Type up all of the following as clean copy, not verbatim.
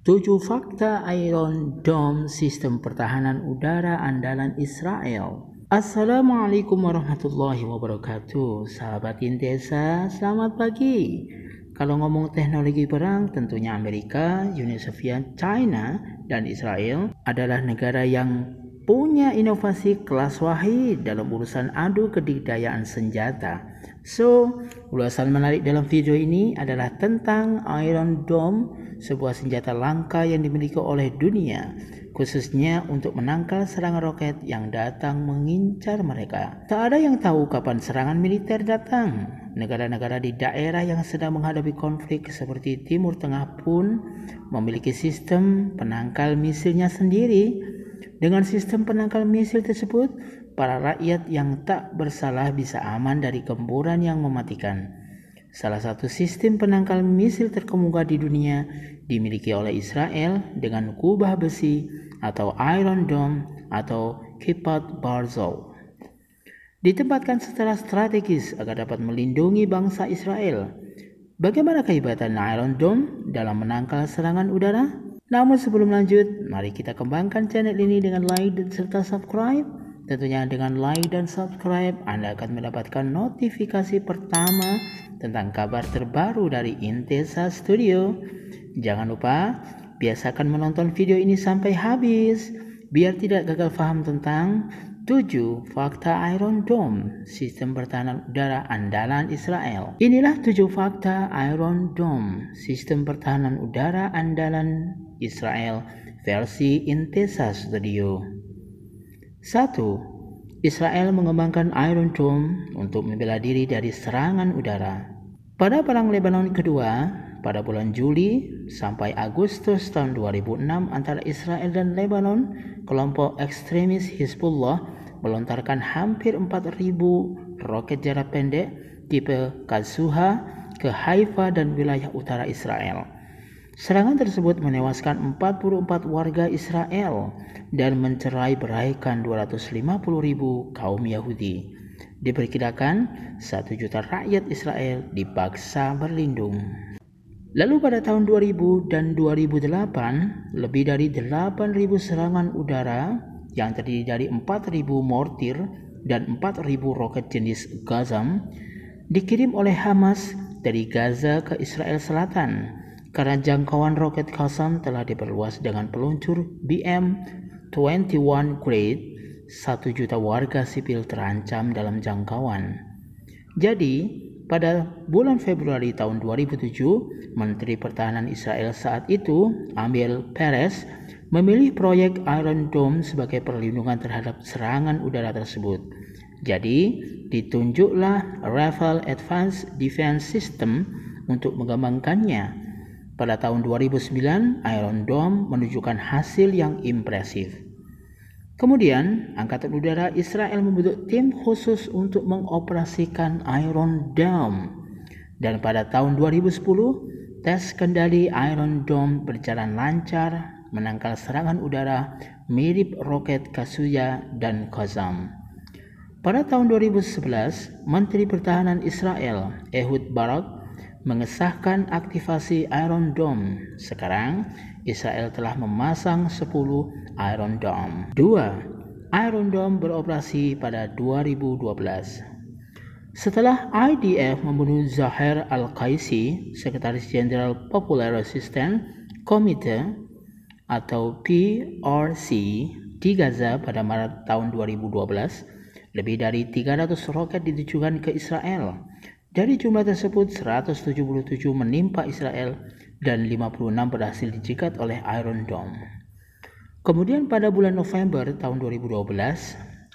7 fakta Iron Dome sistem pertahanan udara andalan Israel. Assalamualaikum warahmatullahi wabarakatuh. Sahabat Intesa, selamat pagi. Kalau ngomong teknologi perang, tentunya Amerika, Uni Soviet, China, dan Israel adalah negara yang punya inovasi kelas wahid dalam urusan adu kedikdayaan senjata. So, ulasan menarik dalam video ini adalah tentang Iron Dome, sebuah senjata langka yang dimiliki oleh dunia, khususnya untuk menangkal serangan roket yang datang mengincar mereka. Tak ada yang tahu kapan serangan militer datang. Negara-negara di daerah yang sedang menghadapi konflik seperti Timur Tengah pun memiliki sistem penangkal misilnya sendiri. Dengan sistem penangkal misil tersebut, para rakyat yang tak bersalah bisa aman dari gemburan yang mematikan. Salah satu sistem penangkal misil terkemuka di dunia dimiliki oleh Israel dengan kubah besi atau Iron Dome atau Kippot Barzow. Ditempatkan secara strategis agar dapat melindungi bangsa Israel. Bagaimana kehebatan Iron Dome dalam menangkal serangan udara? Namun sebelum lanjut, mari kita kembangkan channel ini dengan like dan serta subscribe. Tentunya dengan like dan subscribe, Anda akan mendapatkan notifikasi pertama tentang kabar terbaru dari Intesa Studio. Jangan lupa, biasakan menonton video ini sampai habis, biar tidak gagal paham tentang 7 fakta Iron Dome, sistem pertahanan udara andalan Israel. Inilah 7 fakta Iron Dome, sistem pertahanan udara andalan Israel versi Intesa Studio. 1. Israel mengembangkan Iron Dome untuk membela diri dari serangan udara. Pada Perang Lebanon kedua, pada bulan Juli sampai Agustus tahun 2006 antara Israel dan Lebanon, kelompok ekstremis Hizbullah melontarkan hampir 4.000 roket jarak pendek tipe Qassuha ke Haifa dan wilayah utara Israel. Serangan tersebut menewaskan 44 warga Israel dan mencerai-beraikan 250.000 kaum Yahudi. Diperkirakan 1 juta rakyat Israel dipaksa berlindung. Lalu pada tahun 2000 dan 2008, lebih dari 8.000 serangan udara yang terdiri dari 4.000 mortir dan 4.000 roket jenis Qassam dikirim oleh Hamas dari Gaza ke Israel Selatan. Karena jangkauan roket Qassam telah diperluas dengan peluncur BM-21 Grade, 1 juta warga sipil terancam dalam jangkauan. Jadi, pada bulan Februari tahun 2007, Menteri Pertahanan Israel saat itu, Amir Peres, memilih proyek Iron Dome sebagai perlindungan terhadap serangan udara tersebut. Jadi, ditunjuklah Rafale Advanced Defense System untuk mengembangkannya. Pada tahun 2009, Iron Dome menunjukkan hasil yang impresif. Kemudian, Angkatan Udara Israel membentuk tim khusus untuk mengoperasikan Iron Dome. Dan pada tahun 2010, tes kendali Iron Dome berjalan lancar, menangkal serangan udara mirip roket Qassuha dan Qassam. Pada tahun 2011, Menteri Pertahanan Israel, Ehud Barak, mengesahkan aktivasi Iron Dome. Sekarang, Israel telah memasang 10 Iron Dome. 2. Iron Dome beroperasi pada 2012. Setelah IDF membunuh Zaher Al-Qaisi, Sekretaris Jenderal Popular Resistance Committee atau PRC di Gaza pada Maret tahun 2012, lebih dari 300 roket ditujukan ke Israel. Dari jumlah tersebut, 177 menimpa Israel dan 56 berhasil dicegat oleh Iron Dome. Kemudian pada bulan November tahun 2012,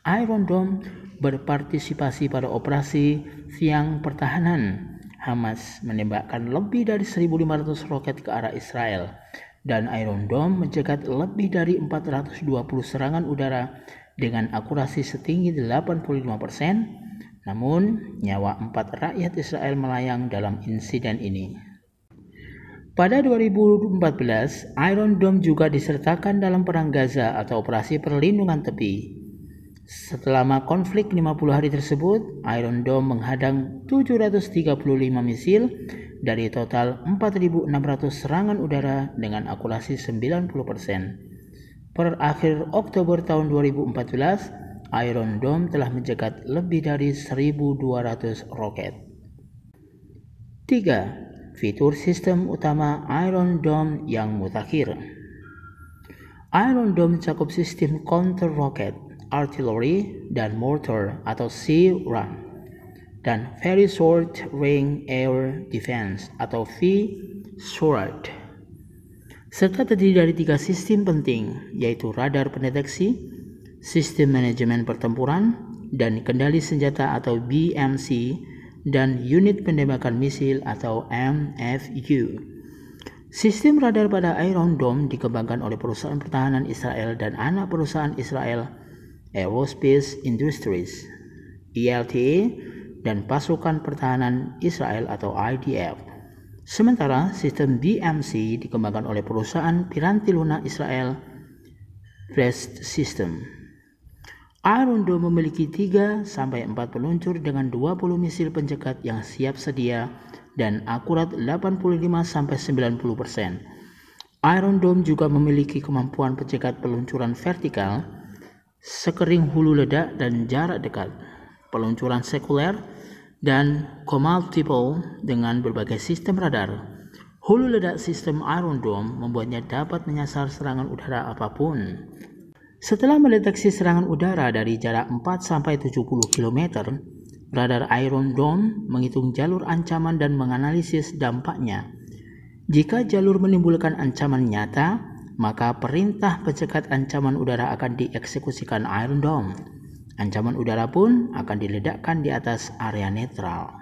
Iron Dome berpartisipasi pada operasi siang pertahanan. Hamas menembakkan lebih dari 1.500 roket ke arah Israel dan Iron Dome mencegat lebih dari 420 serangan udara dengan akurasi setinggi 85%. Namun, nyawa 4 rakyat Israel melayang dalam insiden ini. Pada 2014, Iron Dome juga disertakan dalam Perang Gaza atau Operasi Perlindungan Tepi. Selama konflik 50 hari tersebut, Iron Dome menghadang 735 misil dari total 4.600 serangan udara dengan akurasi 90%. Per akhir Oktober tahun 2014, Iron Dome telah mencegat lebih dari 1.200 roket. 3. Fitur sistem utama Iron Dome yang mutakhir. Iron Dome mencakup sistem counter rocket, artillery, dan mortar atau C-RAM, dan Very Short Range Air Defense atau V-SHORAD, serta terdiri dari 3 sistem penting, yaitu radar pendeteksi, sistem manajemen pertempuran, dan kendali senjata atau BMC, dan unit penembakan misil atau MFU. Sistem radar pada Iron Dome dikembangkan oleh perusahaan pertahanan Israel dan anak perusahaan Israel Aerospace Industries (ILTA) dan pasukan pertahanan Israel atau IDF. Sementara sistem BMC dikembangkan oleh perusahaan piranti lunak Israel Blast System. Iron Dome memiliki 3-4 peluncur dengan 20 misil pencegat yang siap sedia dan akurat 85-90%. Iron Dome juga memiliki kemampuan pencegat peluncuran vertikal, sekering hulu ledak dan jarak dekat, peluncuran sekuler, dan co-multiple dengan berbagai sistem radar. Hulu ledak sistem Iron Dome membuatnya dapat menyasar serangan udara apapun. Setelah mendeteksi serangan udara dari jarak 4-70 km, radar Iron Dome menghitung jalur ancaman dan menganalisis dampaknya. Jika jalur menimbulkan ancaman nyata, maka perintah pencegat ancaman udara akan dieksekusikan Iron Dome. Ancaman udara pun akan diledakkan di atas area netral.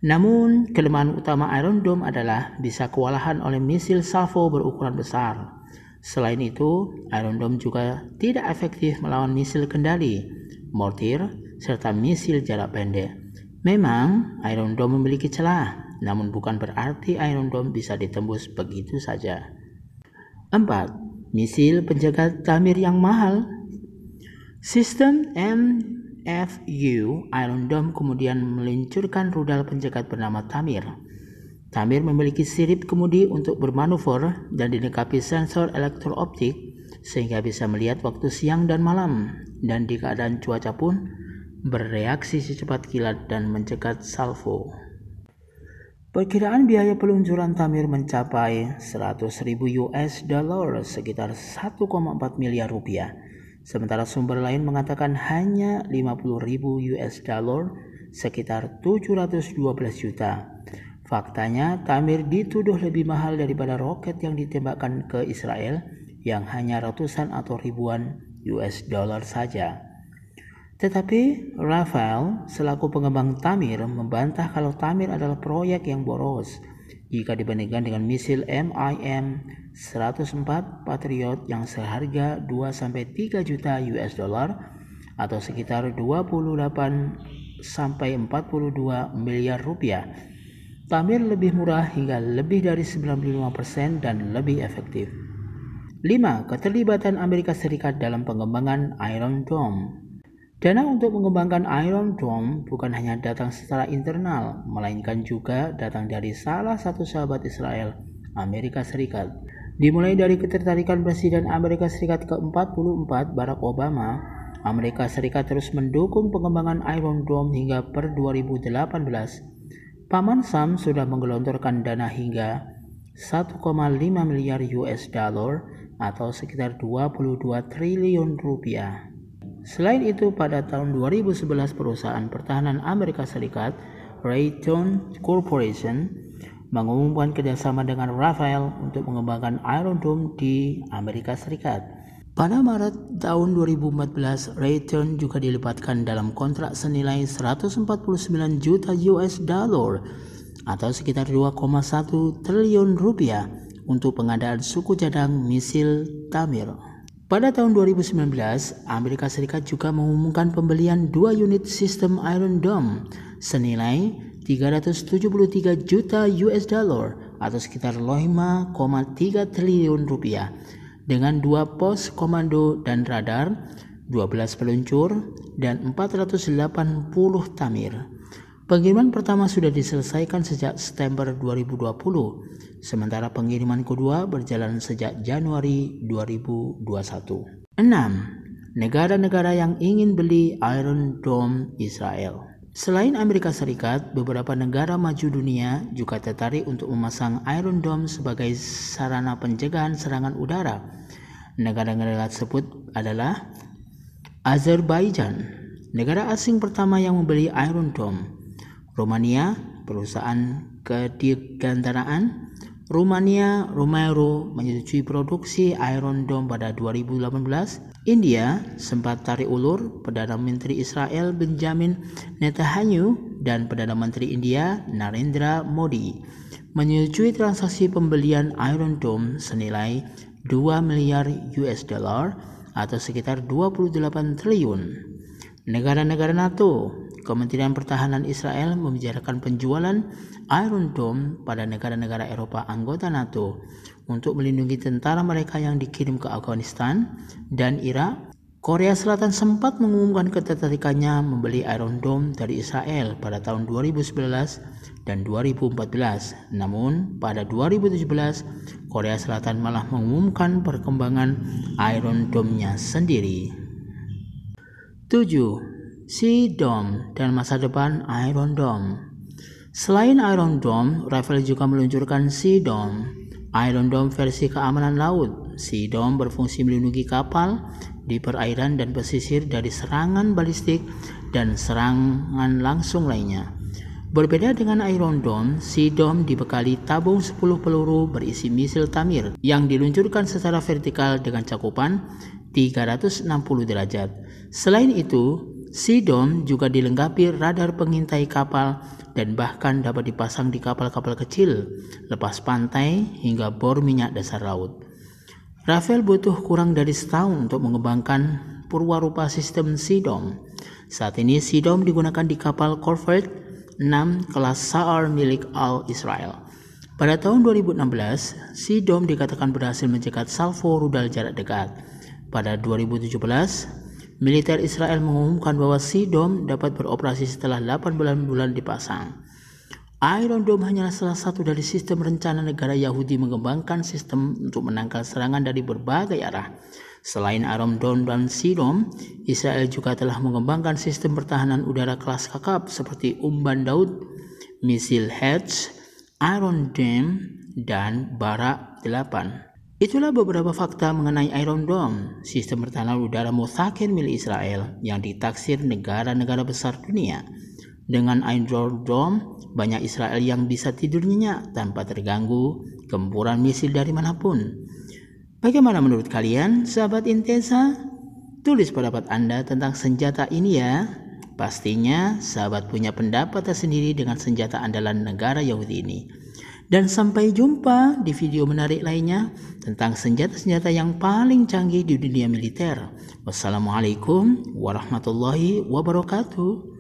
Namun, kelemahan utama Iron Dome adalah bisa kewalahan oleh misil salvo berukuran besar. Selain itu, Iron Dome juga tidak efektif melawan misil kendali, mortir, serta misil jarak pendek. Memang, Iron Dome memiliki celah, namun bukan berarti Iron Dome bisa ditembus begitu saja. 4. Misil penjaga Tamir yang mahal. Sistem MFU Iron Dome kemudian meluncurkan rudal penjaga bernama Tamir. Tamir memiliki sirip kemudi untuk bermanuver dan dilengkapi sensor elektrooptik sehingga bisa melihat waktu siang dan malam, dan di keadaan cuaca pun bereaksi secepat kilat dan mencegat salvo. Perkiraan biaya peluncuran Tamir mencapai $100.000 sekitar 1,4 miliar rupiah. Sementara sumber lain mengatakan hanya $50.000 sekitar 712 juta. Faktanya, Tamir dituduh lebih mahal daripada roket yang ditembakkan ke Israel yang hanya ratusan atau ribuan US dollar saja. Tetapi Rafael selaku pengembang Tamir membantah kalau Tamir adalah proyek yang boros jika dibandingkan dengan misil MIM-104 Patriot yang seharga 2-3 juta US dollar atau sekitar 28-42 miliar rupiah. Tamir lebih murah hingga lebih dari 95% dan lebih efektif. 5. Keterlibatan Amerika Serikat dalam pengembangan Iron Dome. Dana untuk mengembangkan Iron Dome bukan hanya datang secara internal, melainkan juga datang dari salah satu sahabat Israel, Amerika Serikat. Dimulai dari ketertarikan Presiden Amerika Serikat ke-44 Barack Obama, Amerika Serikat terus mendukung pengembangan Iron Dome hingga per 2018. Paman Sam sudah menggelontorkan dana hingga 1,5 miliar US dollar atau sekitar 22 triliun rupiah. Selain itu, pada tahun 2011 perusahaan pertahanan Amerika Serikat, Raytheon Corporation, mengumumkan kerjasama dengan Rafael untuk mengembangkan Iron Dome di Amerika Serikat. Pada Maret tahun 2014, Raytheon juga dilibatkan dalam kontrak senilai 149 juta US dollar atau sekitar 2,1 triliun rupiah untuk pengadaan suku cadang misil Tamir. Pada tahun 2019, Amerika Serikat juga mengumumkan pembelian 2 unit sistem Iron Dome senilai 373 juta US dollar atau sekitar 5,3 triliun rupiah dengan 2 pos komando dan radar 12 peluncur, dan 480 tamir. Pengiriman pertama sudah diselesaikan sejak September 2020, sementara pengiriman kedua berjalan sejak Januari 2021. 6. Negara-negara yang ingin beli Iron Dome Israel. Selain Amerika Serikat, beberapa negara maju dunia juga tertarik untuk memasang Iron Dome sebagai sarana pencegahan serangan udara. Negara-negara tersebut adalah Azerbaijan, negara asing pertama yang membeli Iron Dome; Romania, perusahaan kedirgantaraan Rumania Romero menyetujui produksi Iron Dome pada 2018. India sempat tarik ulur Perdana Menteri Israel Benjamin Netanyahu dan Perdana Menteri India Narendra Modi menyetujui transaksi pembelian Iron Dome senilai 2 miliar US dollar atau sekitar 28 triliun. Negara-negara NATO, Kementerian Pertahanan Israel membicarakan penjualan Iron Dome pada negara-negara Eropa anggota NATO untuk melindungi tentara mereka yang dikirim ke Afghanistan dan Irak. Korea Selatan sempat mengumumkan ketertarikannya membeli Iron Dome dari Israel pada tahun 2011 dan 2014. Namun pada 2017, Korea Selatan malah mengumumkan perkembangan Iron Dome-nya sendiri. 7. Sea Dome dan masa depan Iron Dome. Selain Iron Dome, Rafael juga meluncurkan Sea Dome, Iron Dome versi keamanan laut. Sea Dome berfungsi melindungi kapal di perairan dan pesisir dari serangan balistik dan serangan langsung lainnya. Berbeda dengan Iron Dome, Sea Dome dibekali tabung 10 peluru berisi misil Tamir yang diluncurkan secara vertikal dengan cakupan 360 derajat. Selain itu, Sea Dome juga dilengkapi radar pengintai kapal dan bahkan dapat dipasang di kapal-kapal kecil, lepas pantai hingga bor minyak dasar laut. Rafael butuh kurang dari setahun untuk mengembangkan purwarupa sistem Sea Dome. Saat ini Sea Dome digunakan di kapal Corvette 6 kelas Sa'ar milik Al Israel. Pada tahun 2016, Sea Dome dikatakan berhasil mencegat salvo rudal jarak dekat. Pada 2017, militer Israel mengumumkan bahwa Sea Dome dapat beroperasi setelah 8 bulan dipasang. Iron Dome hanyalah salah satu dari sistem rencana negara Yahudi mengembangkan sistem untuk menangkal serangan dari berbagai arah. Selain Iron Dome dan Sea Dome, Israel juga telah mengembangkan sistem pertahanan udara kelas kakap seperti Umban Daud, misil Hedge, Iron Dome, dan Barak 8. Itulah beberapa fakta mengenai Iron Dome, sistem pertahanan udara mutakhir milik Israel yang ditaksir negara-negara besar dunia. Dengan Iron Dome, banyak Israel yang bisa tidur nyenyak tanpa terganggu gempuran misil dari manapun. Bagaimana menurut kalian, sahabat Intesa? Tulis pendapat Anda tentang senjata ini ya. Pastinya sahabat punya pendapat tersendiri dengan senjata andalan negara Yahudi ini. Dan sampai jumpa di video menarik lainnya tentang senjata-senjata yang paling canggih di dunia militer. Wassalamualaikum warahmatullahi wabarakatuh.